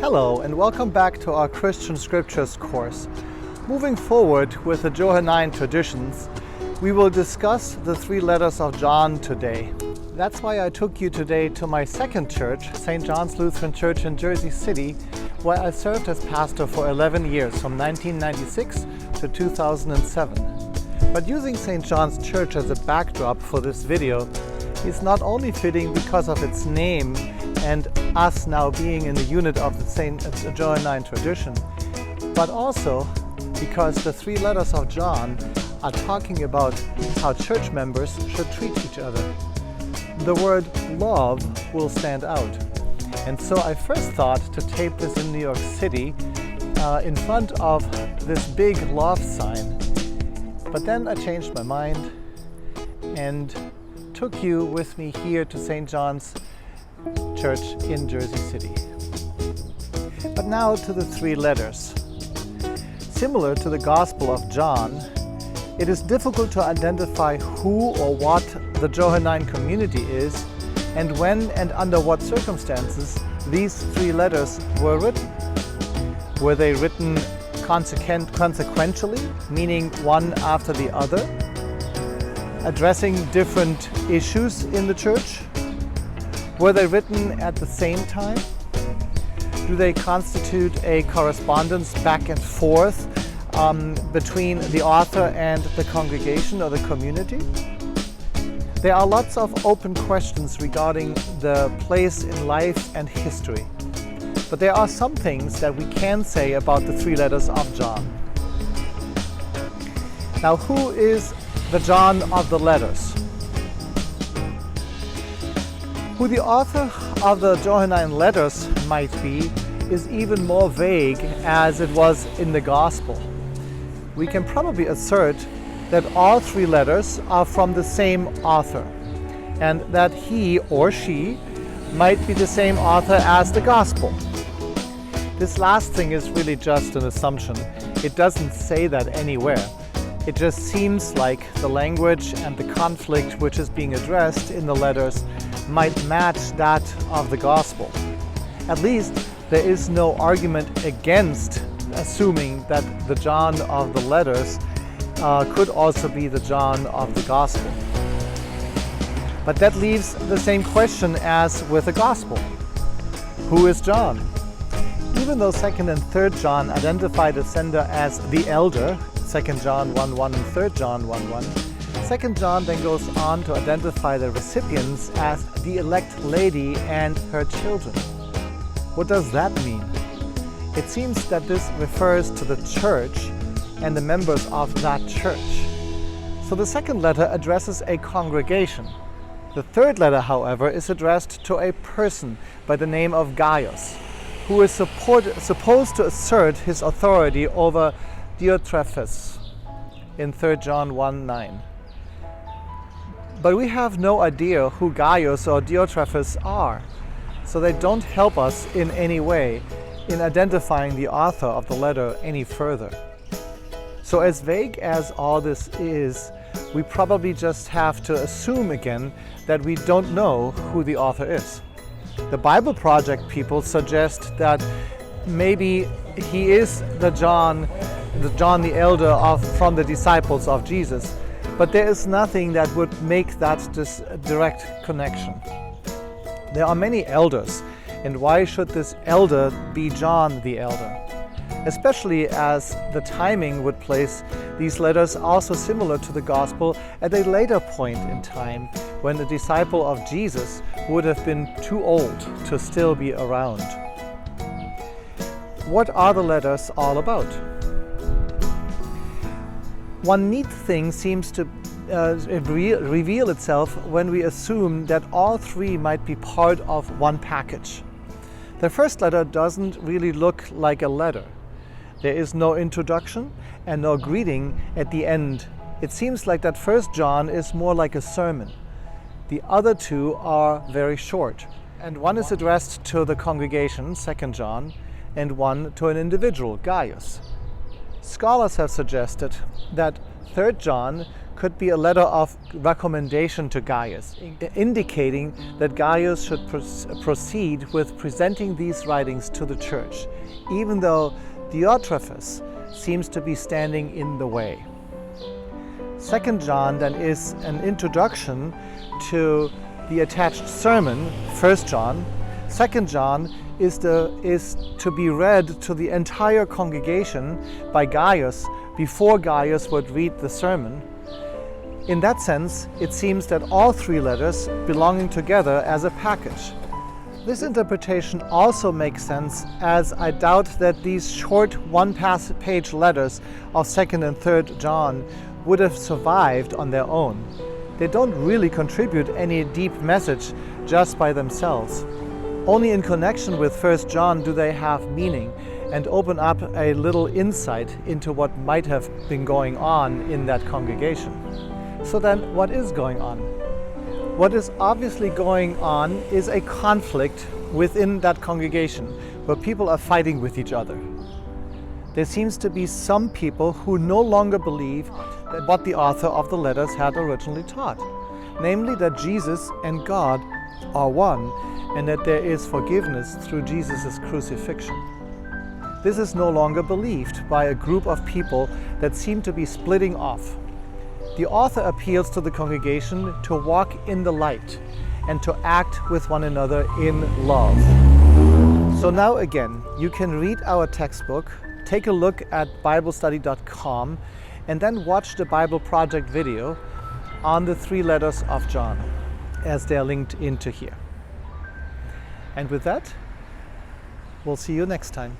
Hello and welcome back to our Christian Scriptures course. Moving forward with the Johannine traditions, we will discuss the three letters of John today. That's why I took you today to my second church, St. John's Lutheran Church in Jersey City, where I served as pastor for 11 years, from 1996 to 2007. But using St. John's Church as a backdrop for this video is not only fitting because of its name and us now being in the unit of the St. Johannine tradition, but also because the three letters of John are talking about how church members should treat each other. The word love will stand out. And so I first thought to tape this in New York City in front of this big love sign. But then I changed my mind and took you with me here to St. John's Church in Jersey City. But now to the three letters. Similar to the Gospel of John, it is difficult to identify who or what the Johannine community is and when and under what circumstances these three letters were written. Were they written consequentially, meaning one after the other, addressing different issues in the church? Were they written at the same time? Do they constitute a correspondence back and forth between the author and the congregation or the community? There are lots of open questions regarding the place in life and history. But there are some things that we can say about the three letters of John. Now, who is the John of the letters? Who the author of the Johannine letters might be is even more vague as it was in the Gospel. We can probably assert that all three letters are from the same author, and that he or she might be the same author as the Gospel. This last thing is really just an assumption. It doesn't say that anywhere. It just seems like the language and the conflict which is being addressed in the letters might match that of the Gospel. At least there is no argument against assuming that the John of the letters could also be the John of the Gospel. But that leaves the same question as with the Gospel. Who is John? Even though 2nd and 3rd John identify the sender as the elder, 2nd John 1:1 and 3rd John 1:1, 2nd John then goes on to identify the recipients as the elect lady and her children. What does that mean? It seems that this refers to the church and the members of that church. So the second letter addresses a congregation. The third letter, however, is addressed to a person by the name of Gaius, who is supposed to assert his authority over Diotrephes in 3rd John 1:9. But we have no idea who Gaius or Diotrephes are, so they don't help us in any way in identifying the author of the letter any further. So as vague as all this is, we probably just have to assume again that we don't know who the author is. The Bible Project people suggest that maybe he is the John the Elder from the disciples of Jesus, but there is nothing that would make that this direct connection. There are many elders, and why should this elder be John the Elder? Especially as the timing would place these letters also similar to the Gospel at a later point in time when the disciple of Jesus would have been too old to still be around. What are the letters all about? One neat thing seems to reveal itself when we assume that all three might be part of one package. The first letter doesn't really look like a letter. There is no introduction and no greeting at the end. It seems like that 1st John is more like a sermon. The other two are very short, and one is addressed to the congregation, 2nd John, and one to an individual, Gaius. Scholars have suggested that 3rd John could be a letter of recommendation to Gaius, indicating that Gaius should proceed with presenting these writings to the church, even though Diotrephes seems to be standing in the way. 2nd John then is an introduction to the attached sermon, 1st John. 2nd John is to be read to the entire congregation by Gaius before Gaius would read the sermon. In that sense, it seems that all 3 letters belonging together as a package. This interpretation also makes sense, as I doubt that these short one-page letters of 2nd and 3rd John would have survived on their own. They don't really contribute any deep message just by themselves. Only in connection with 1st John do they have meaning and open up a little insight into what might have been going on in that congregation. So then, what is going on? What is obviously going on is a conflict within that congregation where people are fighting with each other. There seems to be some people who no longer believe that what the author of the letters had originally taught, namely that Jesus and God are one and that there is forgiveness through Jesus' crucifixion. This is no longer believed by a group of people that seem to be splitting off. The author appeals to the congregation to walk in the light and to act with one another in love. So now again, you can read our textbook, take a look at BibleStudy.com, and then watch the Bible Project video on the 3 letters of John, as they're linked into here. And with that, we'll see you next time.